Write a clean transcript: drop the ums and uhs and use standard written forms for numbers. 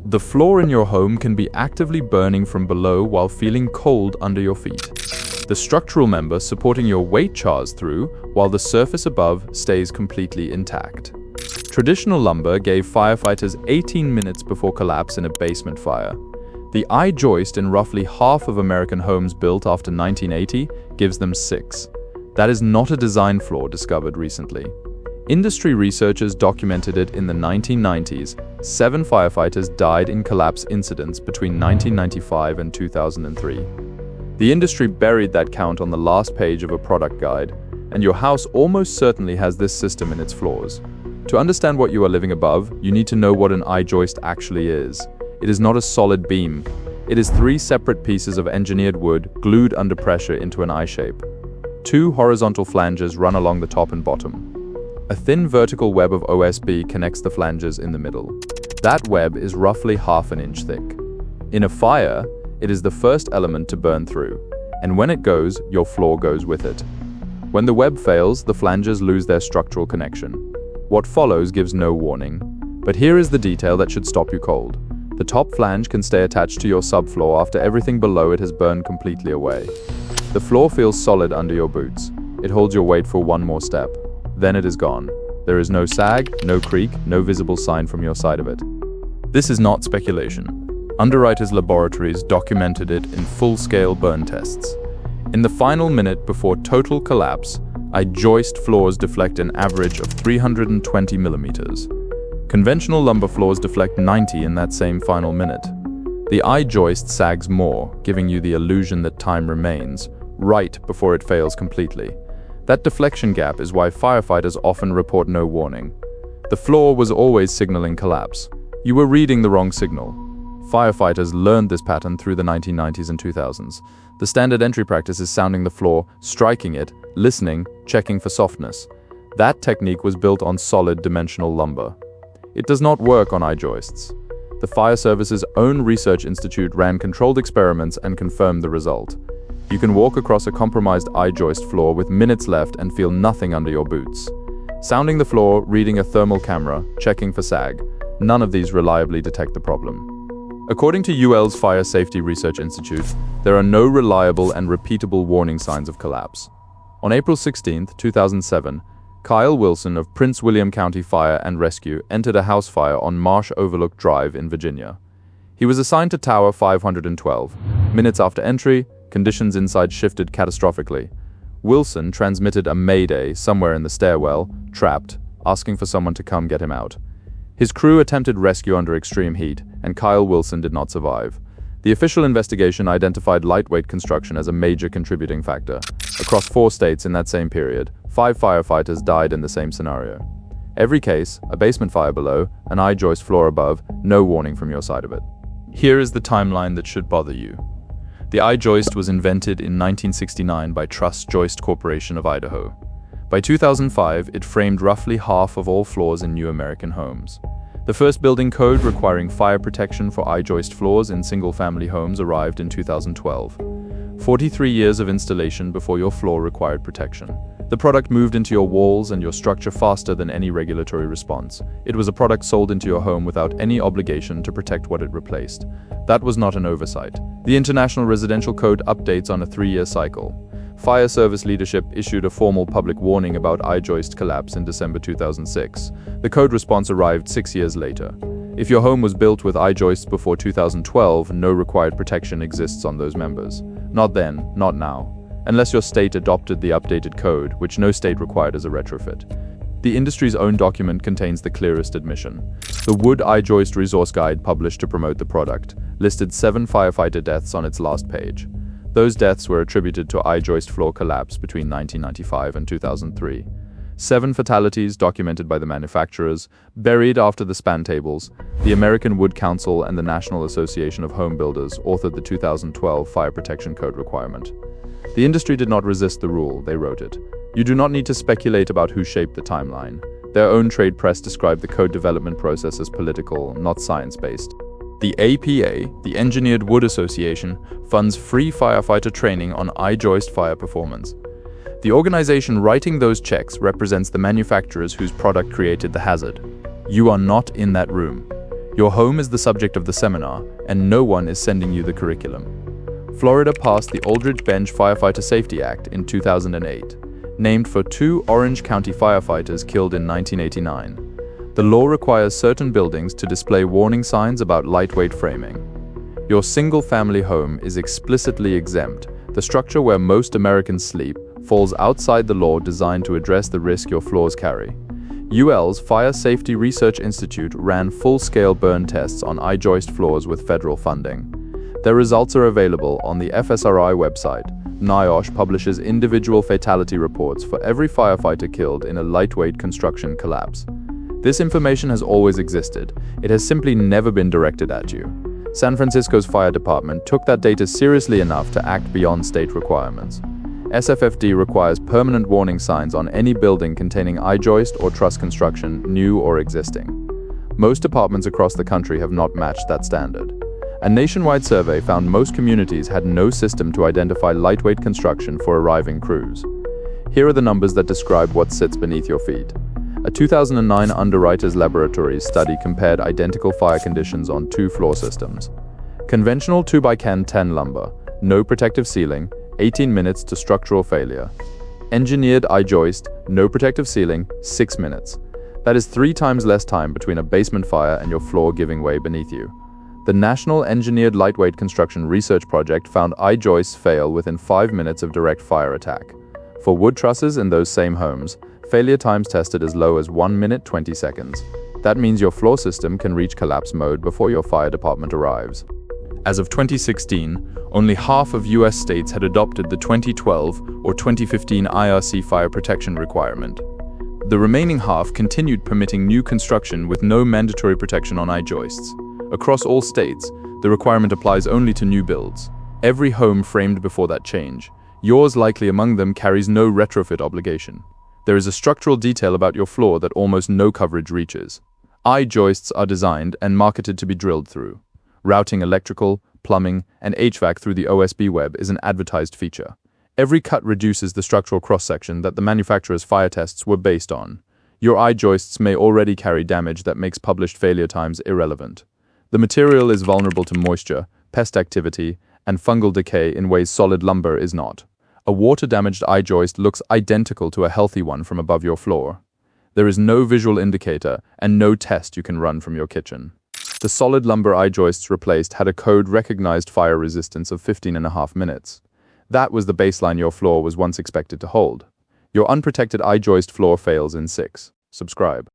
The floor in your home can be actively burning from below while feeling cold under your feet. The structural member supporting your weight chars through, while the surface above stays completely intact. Traditional lumber gave firefighters 18 minutes before collapse in a basement fire. The I-joist in roughly half of American homes built after 1980 gives them 6. That is not a design flaw discovered recently. Industry researchers documented it in the 1990s. 7 firefighters died in collapse incidents between 1995 and 2003. The industry buried that count on the last page of a product guide, and your house almost certainly has this system in its floors. To understand what you are living above, you need to know what an I-joist actually is. It is not a solid beam. It is 3 separate pieces of engineered wood glued under pressure into an I shape. 2 horizontal flanges run along the top and bottom. A thin vertical web of OSB connects the flanges in the middle. That web is roughly ½ an inch thick. In a fire, it is the first element to burn through, and when it goes, your floor goes with it. When the web fails, the flanges lose their structural connection. What follows gives no warning, but here is the detail that should stop you cold. The top flange can stay attached to your subfloor after everything below it has burned completely away. The floor feels solid under your boots. It holds your weight for one more step. Then it is gone. There is no sag, no creak, no visible sign from your side of it. This is not speculation. Underwriters Laboratories documented it in full-scale burn tests. In the final minute before total collapse, I-joist floors deflect an average of 320 millimeters. Conventional lumber floors deflect 90 in that same final minute. The I-joist sags more, giving you the illusion that time remains, right before it fails completely. That deflection gap is why firefighters often report no warning. The floor was always signaling collapse. You were reading the wrong signal. Firefighters learned this pattern through the 1990s and 2000s. The standard entry practice is sounding the floor, striking it, listening, checking for softness. That technique was built on solid dimensional lumber. It does not work on I-joists. The Fire Service's own research institute ran controlled experiments and confirmed the result. You can walk across a compromised I-joist floor with minutes left and feel nothing under your boots. Sounding the floor, reading a thermal camera, checking for sag. None of these reliably detect the problem. According to UL's Fire Safety Research Institute, there are no reliable and repeatable warning signs of collapse. On April 16, 2007, Kyle Wilson of Prince William County Fire and Rescue entered a house fire on Marsh Overlook Drive in Virginia. He was assigned to Tower 512. Minutes after entry, conditions inside shifted catastrophically. Wilson transmitted a mayday somewhere in the stairwell, trapped, asking for someone to come get him out. His crew attempted rescue under extreme heat, and Kyle Wilson did not survive. The official investigation identified lightweight construction as a major contributing factor. Across 4 states in that same period, 5 firefighters died in the same scenario. Every case, a basement fire below, an I-joist floor above, no warning from your side of it. Here is the timeline that should bother you. The I-joist was invented in 1969 by Truss Joist Corporation of Idaho. By 2005, it framed roughly half of all floors in new American homes. The first building code requiring fire protection for I-joist floors in single-family homes arrived in 2012. 43 years of installation before your floor required protection. The product moved into your walls and your structure faster than any regulatory response. It was a product sold into your home without any obligation to protect what it replaced. That was not an oversight. The International Residential Code updates on a 3-year cycle. Fire Service leadership issued a formal public warning about I-joist collapse in December 2006. The code response arrived 6 years later. If your home was built with I-joists before 2012, no required protection exists on those members. Not then, not now. Unless your state adopted the updated code, which no state required as a retrofit. The industry's own document contains the clearest admission. The Wood I-joist Resource Guide, published to promote the product, listed 7 firefighter deaths on its last page. Those deaths were attributed to I-joist floor collapse between 1995 and 2003. 7 fatalities documented by the manufacturers, buried after the span tables. The American Wood Council and the National Association of Home Builders authored the 2012 Fire Protection Code requirement. The industry did not resist the rule, they wrote it. You do not need to speculate about who shaped the timeline. Their own trade press described the code development process as political, not science-based. The APA, the Engineered Wood Association, funds free firefighter training on I-joist fire performance. The organization writing those checks represents the manufacturers whose product created the hazard. You are not in that room. Your home is the subject of the seminar, and no one is sending you the curriculum. Florida passed the Aldridge Bench Firefighter Safety Act in 2008, named for 2 Orange County firefighters killed in 1989. The law requires certain buildings to display warning signs about lightweight framing. Your single-family home is explicitly exempt. The structure where most Americans sleep falls outside the law designed to address the risk your floors carry. UL's Fire Safety Research Institute ran full-scale burn tests on I-joist floors with federal funding. Their results are available on the FSRI website. NIOSH publishes individual fatality reports for every firefighter killed in a lightweight construction collapse. This information has always existed. It has simply never been directed at you. San Francisco's fire department took that data seriously enough to act beyond state requirements. SFFD requires permanent warning signs on any building containing I-joist or truss construction, new or existing. Most departments across the country have not matched that standard. A nationwide survey found most communities had no system to identify lightweight construction for arriving crews. Here are the numbers that describe what sits beneath your feet. A 2009 Underwriters Laboratories study compared identical fire conditions on 2 floor systems. Conventional 2x10 lumber, no protective ceiling, 18 minutes to structural failure. Engineered I-joist, no protective ceiling, 6 minutes. That is 3 times less time between a basement fire and your floor giving way beneath you. The National Engineered Lightweight Construction Research Project found I-joists fail within 5 minutes of direct fire attack. For wood trusses in those same homes, failure times tested as low as 1 minute 20 seconds. That means your floor system can reach collapse mode before your fire department arrives. As of 2016, only half of US states had adopted the 2012 or 2015 IRC fire protection requirement. The remaining half continued permitting new construction with no mandatory protection on I-joists. Across all states, the requirement applies only to new builds. Every home framed before that change, yours likely among them, carries no retrofit obligation. There is a structural detail about your floor that almost no coverage reaches. I-joists are designed and marketed to be drilled through. Routing electrical, plumbing, and HVAC through the OSB web is an advertised feature. Every cut reduces the structural cross-section that the manufacturer's fire tests were based on. Your I-joists may already carry damage that makes published failure times irrelevant. The material is vulnerable to moisture, pest activity, and fungal decay in ways solid lumber is not. A water-damaged I-joist looks identical to a healthy one from above your floor. There is no visual indicator and no test you can run from your kitchen. The solid lumber I-joists replaced had a code-recognized fire resistance of 15.5 minutes. That was the baseline your floor was once expected to hold. Your unprotected I-joist floor fails in 6. Subscribe.